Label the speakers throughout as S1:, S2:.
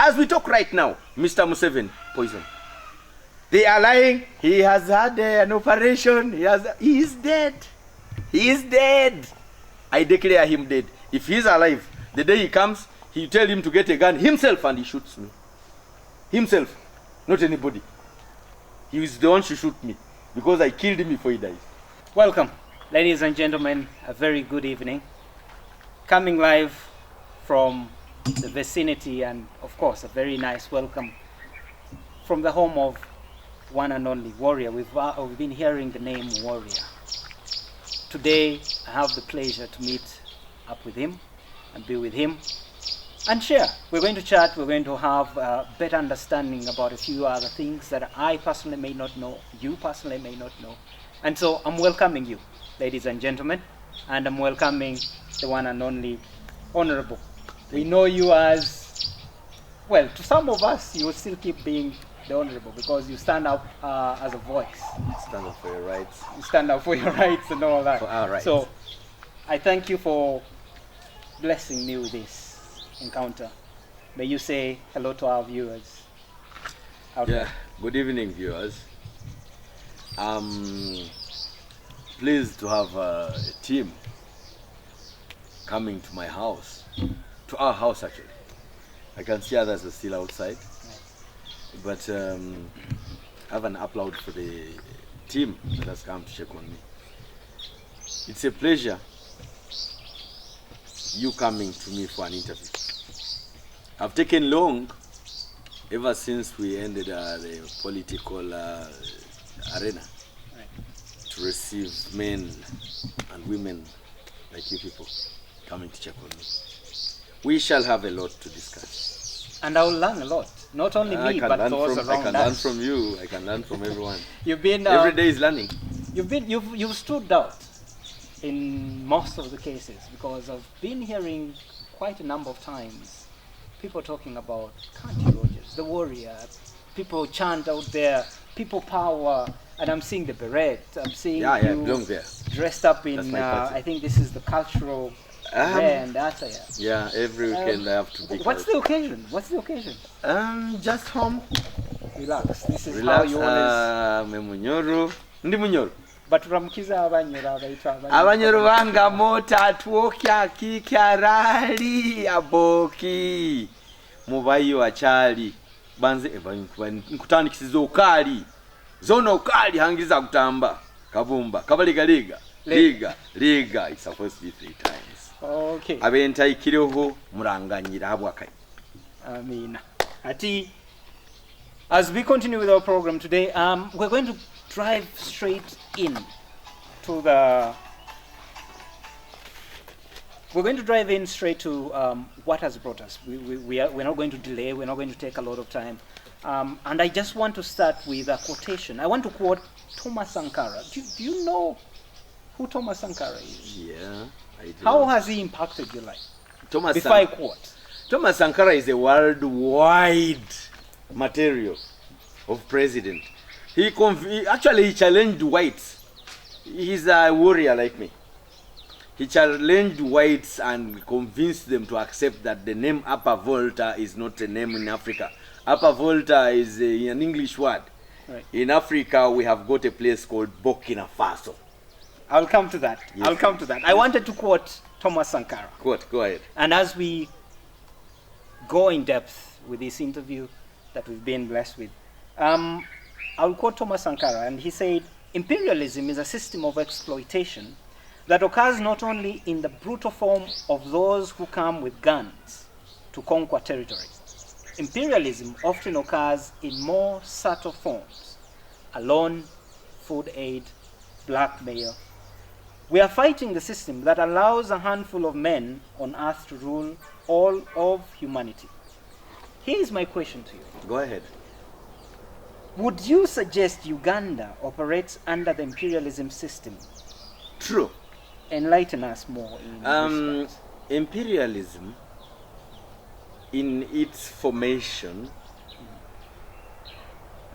S1: As we talk right now, Mr. Museveni, poison. They are lying. He has had an operation. He is dead. He is dead. I declare him dead. If he is alive, the day he comes, he tell him to get a gun himself and he shoots me. Himself, not anybody. He is the one to shoot me because I killed him before he died.
S2: Welcome, ladies and gentlemen. A very good evening. Coming live from the vicinity, and of course, a very nice welcome from the home of one and only Worrior. We've been hearing the name Worrior. Today, I have the pleasure to meet up with him and be with him and share. We're going to chat. We're going to have a better understanding about a few other things that I personally may not know, you personally may not know. And so I'm welcoming you, ladies and gentlemen, and I'm welcoming the one and only Honorable. We know you as, well, to some of us, you will still keep being the Honorable because you stand up as a voice.
S1: Stand up for your rights.
S2: You stand up for your rights and all that.
S1: For our rights.
S2: So I thank you for blessing me with this encounter. May you say hello to our viewers out there.
S1: Good evening, viewers. I'm pleased to have a team coming to my house, to our house actually. I can see others are still outside, but I have an upload for the team that has come to check on me. It's a pleasure you coming to me for an interview. I've taken long ever since we ended the political arena to receive men and women like you people coming to check on me. We shall have a lot to discuss.
S2: And I will learn a lot. Not only me, but those around us.
S1: I can learn from you. I can learn from everyone.
S2: You've been
S1: every day is learning.
S2: You've stood out in most of the cases because I've been hearing quite a number of times people talking about Kanti Rogers, the warrior. People chant out there, people power, and I'm seeing the beret. I'm seeing you
S1: there.
S2: Dressed up in. I think this is the cultural wear and attire.
S1: Yeah, every weekend I have to be.
S2: What's the occasion? What's the occasion?
S1: Just home.
S2: Relax. This is how you always.
S1: Munyoro. Ndi munyoro.
S2: But Ramkiza abanyoro abaitwa
S1: abanyoro banga mota twokya kikyarali aboki mubayo achali banze nkutandikisiza okali zona okali hangiza kutamba kabumba kabaliga liga it's supposed to be 3 times.
S2: Okay.
S1: Abenta ikireho muranganyira habwakai.
S2: Amina. Ati, as we continue with our program today, we're going to drive straight in to the. We're going to drive in straight to what has brought us. We're not going to delay. We're not going to take a lot of time. And I just want to start with a quotation. I want to quote Thomas Sankara. Do you know who Thomas Sankara is?
S1: Yeah, I do.
S2: How has he impacted your life? Before I quote.
S1: Thomas Sankara is a worldwide material of president. He challenged whites. He's a warrior like me. He challenged whites and convinced them to accept that the name Upper Volta is not a name in Africa. Upper Volta is an English word.
S2: Right.
S1: In Africa, we have got a place called Burkina Faso.
S2: I'll come to that.
S1: Yes.
S2: I'll come to that. I wanted to quote Thomas Sankara.
S1: Go ahead.
S2: And as we go in depth with this interview that we've been blessed with, I'll quote Thomas Sankara, and he said, "Imperialism is a system of exploitation that occurs not only in the brutal form of those who come with guns to conquer territory. Imperialism often occurs in more subtle forms: alone, food aid, blackmail. We are fighting the system that allows a handful of men on earth to rule all of humanity." Here is my question to you.
S1: Go ahead.
S2: Would you suggest Uganda operates under the imperialism system?
S1: True.
S2: Enlighten us more in this respect.
S1: Imperialism, in its formation,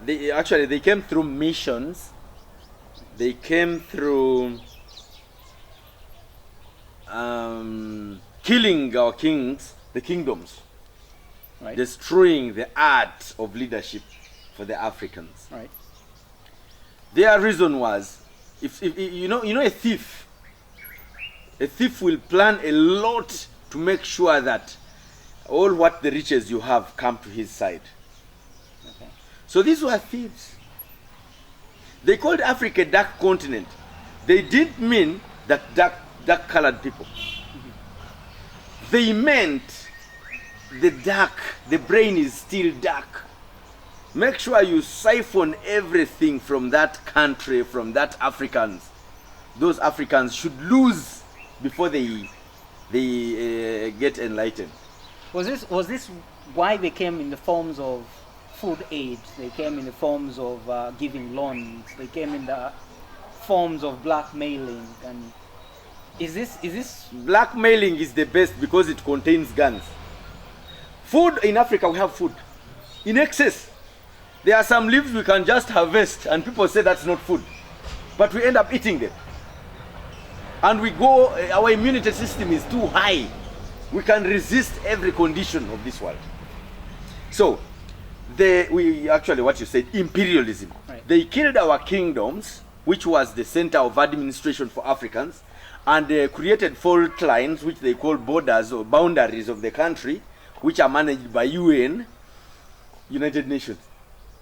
S1: they came through missions. They came through killing our kings, the kingdoms.
S2: Right.
S1: destroying the art of leadership for the Africans.
S2: Right.
S1: Their reason was, if you know a thief will plan a lot to make sure that all what the riches you have come to his side.
S2: Okay.
S1: So these were thieves. They called Africa a dark continent. They didn't mean that dark colored people. They meant the brain is still dark. Make sure you siphon everything from that country, from that Africans. Those Africans should lose before they get enlightened.
S2: Was this why they came in the forms of food aid? They came in the forms of giving loans. They came in the forms of blackmailing. And is this
S1: Blackmailing is the best because it contains guns. Food in Africa, we have food in excess. There are some leaves we can just harvest and people say that's not food, but we end up eating them. And we go, our immunity system is too high. We can resist every condition of this world. So, we actually, what you said, imperialism.
S2: Right.
S1: They killed our kingdoms, which was the center of administration for Africans, and they created fault lines, which they call borders or boundaries of the country, which are managed by UN, United Nations.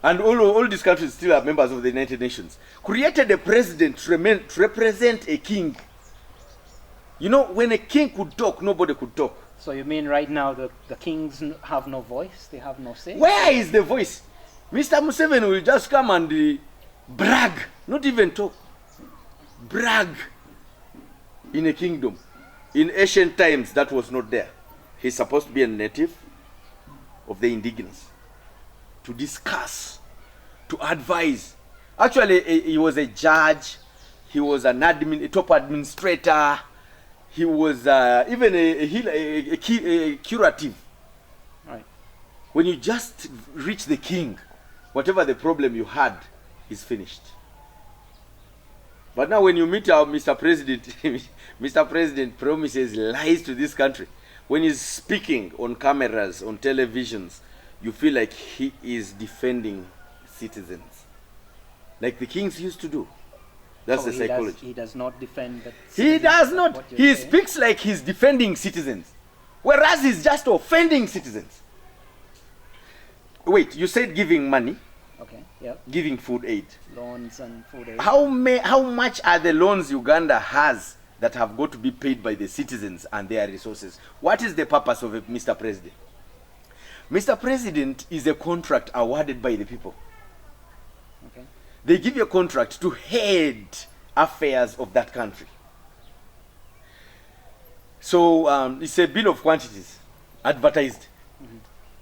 S1: And all these countries still are members of the United Nations. Created a president to represent a king. You know, when a king could talk, nobody could talk.
S2: So you mean right now the kings have no voice? They have no say?
S1: Where is the voice? Mr. Museveni will just come and brag, not even talk. Brag in a kingdom. In ancient times, that was not there. He's supposed to be a native of the indigenous. To discuss, to advise. Actually, he was a judge. He was a top administrator. He was even a curative.
S2: Right.
S1: When you just reach the king, whatever the problem you had is finished. But now when you meet our Mr. President, Mr. President promises lies to this country. When he's speaking on cameras, on televisions, you feel like he is defending citizens. Like the kings used to do. That's the psychology.
S2: He does not defend that.
S1: He does not. He speaks like he's defending citizens. Whereas he's just offending citizens. Wait, you said giving money.
S2: Okay, yeah.
S1: Giving food aid.
S2: Loans and food aid.
S1: How much are the loans Uganda has that have got to be paid by the citizens and their resources? What is the purpose of it, Mr. President? Mr. President is a contract awarded by the people.
S2: Okay.
S1: They give you a contract to head affairs of that country. So it's a bill of quantities advertised.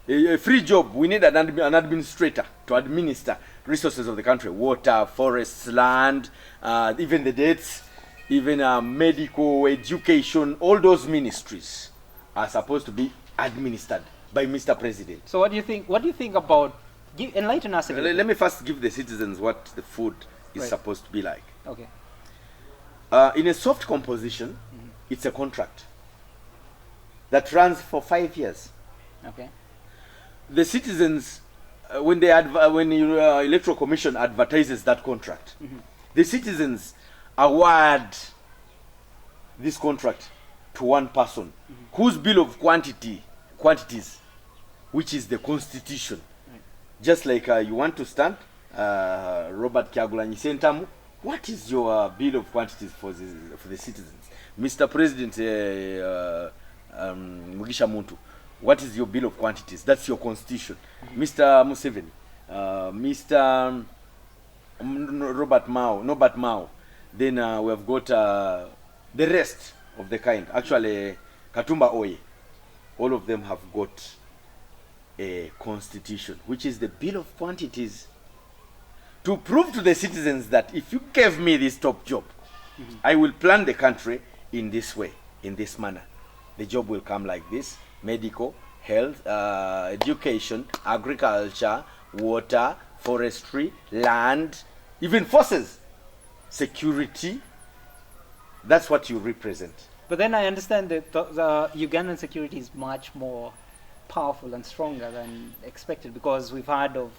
S1: A free job. We need an administrator to administer resources of the country: water, forests, land, even the debts, even medical, education. All those ministries are supposed to be administered by Mr. President.
S2: So what do you think? What do you think about? Enlighten us a little.
S1: Let me first give the citizens what the food is
S2: Right.
S1: supposed to be like.
S2: Okay.
S1: In a soft composition, it's a contract that runs for 5 years.
S2: Okay.
S1: The citizens, when the Electoral Commission advertises that contract, the citizens award this contract to one person whose bill of quantities, which is the Constitution. Just like you want to stand, Robert Kyagulanyi Sentamu, what is your bill of quantities for the citizens? Mr. President Mugisha Muntu, what is your bill of quantities? That's your constitution. Mr. Museveni, Mr. Norbert Mao. Then we have got the rest of the kind. Actually, Katumba Oye. All of them have got a constitution, which is the bill of quantities, to prove to the citizens that if you gave me this top job, I will plan the country in this way, in this manner. The job will come like this: medical, health, education, agriculture, water, forestry, land, even forces, security. That's what you represent.
S2: But then I understand that the Ugandan security is much more powerful and stronger than expected, because we've heard of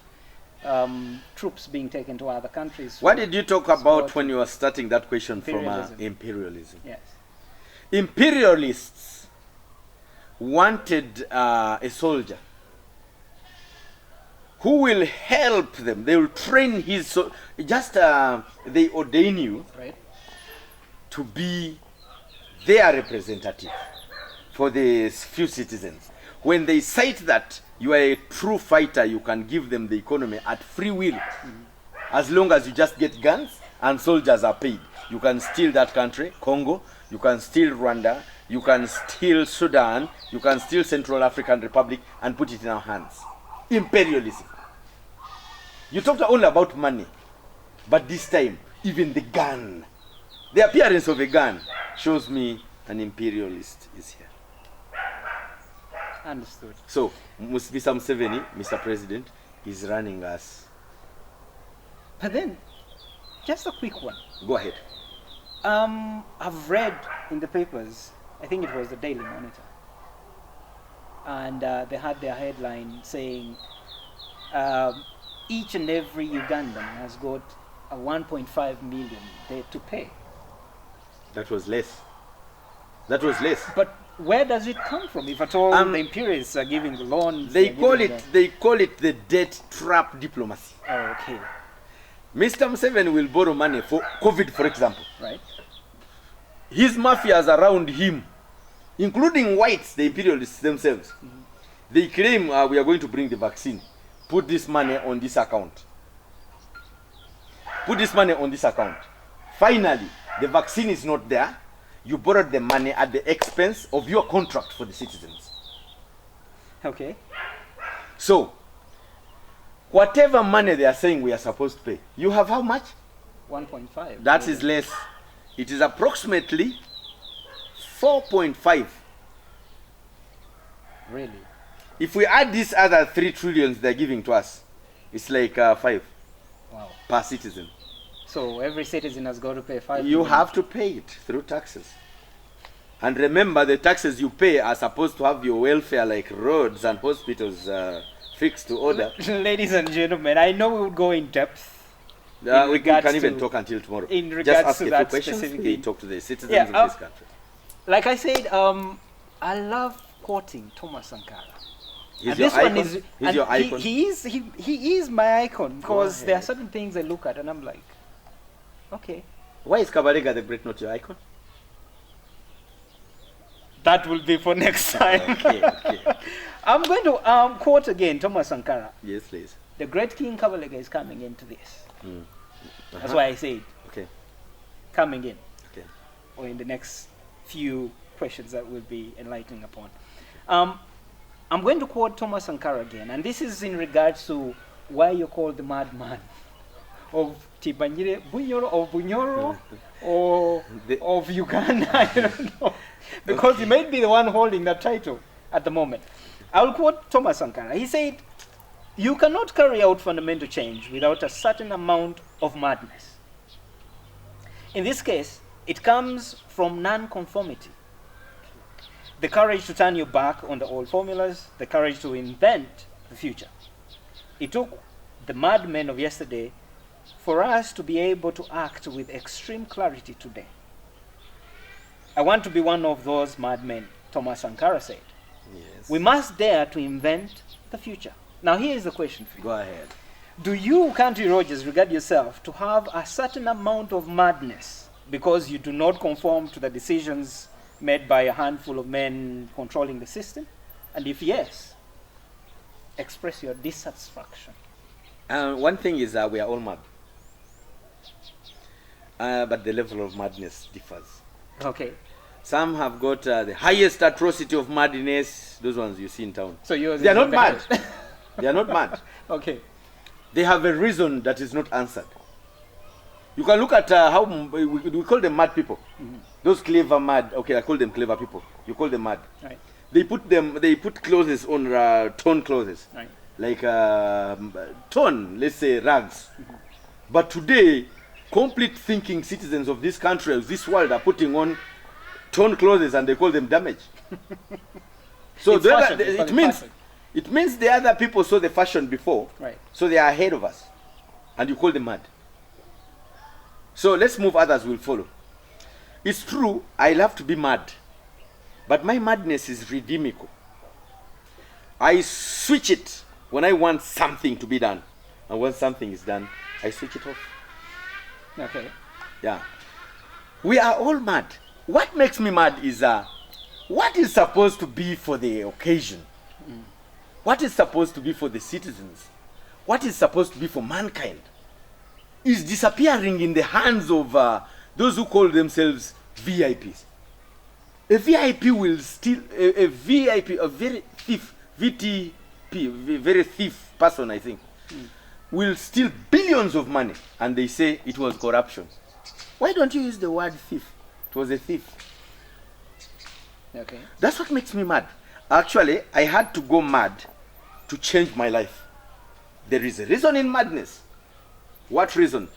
S2: troops being taken to other countries.
S1: What did you talk about when you were starting that question from imperialism?
S2: Yes.
S1: Imperialists wanted a soldier who will help them. They will train his they ordain you
S2: Right.
S1: to be their representative for the few citizens. When they cite that you are a true fighter, you can give them the economy at free will. As long as you just get guns and soldiers are paid. You can steal that country, Congo, you can steal Rwanda, you can steal Sudan, you can steal Central African Republic and put it in our hands. Imperialism. You talked only about money, but this time, even the gun. The appearance of a gun shows me an imperialist is here.
S2: Understood.
S1: So, Mr. Museveni, Mr. President, is running us.
S2: But then, just a quick one.
S1: Go ahead.
S2: I've read in the papers, I think it was the Daily Monitor, and they had their headline saying each and every Ugandan has got a 1.5 million debt to pay.
S1: That was less. That was less.
S2: But where does it come from? If at all the imperialists are giving the loans,
S1: they call it the debt trap diplomacy.
S2: Oh, okay.
S1: Mr. Museveni will borrow money for COVID, for example.
S2: Right.
S1: His mafias around him, including whites, the imperialists themselves, they claim we are going to bring the vaccine. Put this money on this account. Put this money on this account. Finally, the vaccine is not there. You borrowed the money at the expense of your contract for the citizens.
S2: Okay.
S1: So, whatever money they are saying we are supposed to pay, you have how much?
S2: 1.5.
S1: That is less. It is approximately 4.5.
S2: Really?
S1: If we add these other 3 trillions they're giving to us, it's like 5
S2: Wow.
S1: per citizen.
S2: So every citizen has got to pay 5
S1: You
S2: million.
S1: have to pay it through taxes. And remember, the taxes you pay are supposed to have your welfare, like roads and hospitals, fixed to order.
S2: Ladies and gentlemen, I know we would go in depth.
S1: We can even talk until tomorrow.
S2: In regards
S1: Just ask
S2: to
S1: a few
S2: that
S1: questions.
S2: specifically.
S1: We talk to the citizens
S2: Yeah,
S1: of this country.
S2: Like I said, I love quoting Thomas Sankara.
S1: He's
S2: And
S1: your
S2: this one
S1: icon.
S2: is
S1: He's your icon.
S2: He is my icon, because there are
S1: ahead.
S2: certain things I look at and I'm like, okay,
S1: Why is Kabarega the Great not your icon?
S2: that will be for next time.
S1: Okay.
S2: I'm going to quote again Thomas Sankara.
S1: Yes, please.
S2: The great King Kabalega is coming into this.
S1: Mm.
S2: That's why I said
S1: Okay.
S2: coming in,
S1: Okay.
S2: or in the next few questions that we'll be enlightening upon. I'm going to quote Thomas Sankara again, and this is in regards to why you're called the madman of Tibanyire, Bunyoro, or of Uganda, I don't know. Because he might be the one holding that title at the moment. I'll quote Thomas Sankara. He said, "You cannot carry out fundamental change without a certain amount of madness. In this case, it comes from non-conformity. The courage to turn your back on the old formulas, the courage to invent the future. It took the madmen of yesterday for us to be able to act with extreme clarity today. I want to be one of those madmen," Thomas Sankara said.
S1: Yes.
S2: We must dare to invent the future. Now here is the question for you.
S1: Go ahead.
S2: Do you, Kanti Rogers, regard yourself to have a certain amount of madness because you do not conform to the decisions made by a handful of men controlling the system? And if yes, express your dissatisfaction.
S1: One thing is we are all mad. But the level of madness differs.
S2: Okay.
S1: Some have got the highest atrocity of madness. Those ones you see in town.
S2: So yours
S1: They are
S2: is
S1: not
S2: the
S1: mad.
S2: highest.
S1: They are not mad.
S2: Okay.
S1: They have a reason that is not answered. You can look at how we call them mad people.
S2: Mhm.
S1: Those clever mad. Okay, I call them clever people. You call them mad.
S2: Right.
S1: They put clothes on torn clothes,
S2: Right.
S1: like torn, let's say rags. But today, complete thinking citizens of this country, of this world, are putting on torn clothes and they call them damage. So
S2: It's fashion,
S1: it means It means the other people saw the fashion before,
S2: Right.
S1: so they are ahead of us. And you call them mad. So let's move, others will follow. It's true, I love to be mad. But my madness is redeemable. I switch it when I want something to be done. And when something is done, I switch it off.
S2: Okay.
S1: Yeah. We are all mad. What makes me mad is what is supposed to be for the occasion? What is supposed to be for the citizens? What is supposed to be for mankind is disappearing in the hands of those who call themselves VIPs. A VIP will steal, a VIP, a very thief, VTP, very thief person, I think, will steal billions of money, and they say it was corruption. Why don't you use the word thief? It was a thief.
S2: Okay.
S1: That's what makes me mad. Actually, I had to go mad to change my life. There is a reason in madness. What reason?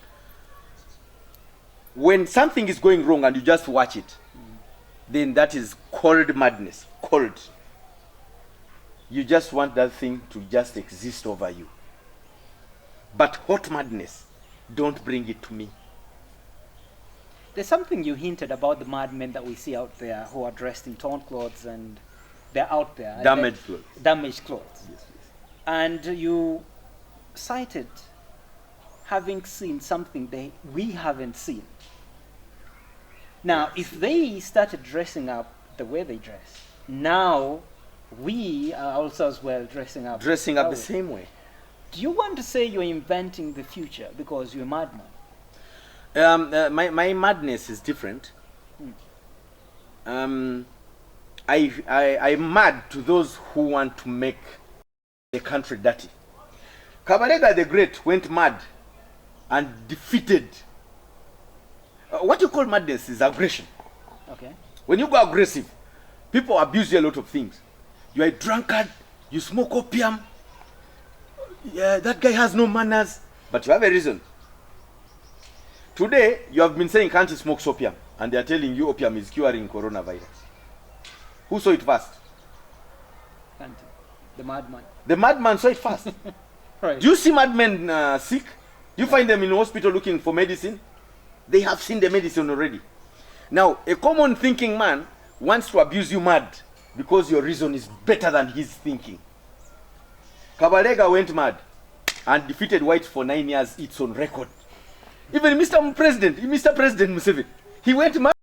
S1: When something is going wrong and you just watch it, then that is cold madness. Cold. You just want that thing to just exist over you. But hot madness, don't bring it to me.
S2: There's something you hinted about the madmen that we see out there who are dressed in torn clothes and they're out there.
S1: Damaged clothes.
S2: Damaged clothes.
S1: Yes, please.
S2: And you cited having seen something we haven't seen. Now, if they started dressing up the way they dress, now we are also as well dressing up.
S1: Dressing up the same way.
S2: Do you want to say you're inventing the future because you're a madman?
S1: My madness is different. I'm mad to those who want to make the country dirty. Kabalega the Great went mad and defeated. What you call madness is aggression.
S2: Okay.
S1: When you go aggressive, people abuse you a lot of things. You are a drunkard, you smoke opium, yeah, that guy has no manners, but you have a reason. Today, you have been saying Kanti smokes opium, and they are telling you opium is curing coronavirus. Who saw it first?
S2: Kanti, the madman.
S1: The madman saw it first.
S2: Right.
S1: Do you see madmen sick? Do you find them in the hospital looking for medicine? They have seen the medicine already. Now, a common thinking man wants to abuse you mad because your reason is better than his thinking. Kabalega went mad and defeated white for 9 years. It's on record. Even Mr. President Museveni, he went mad.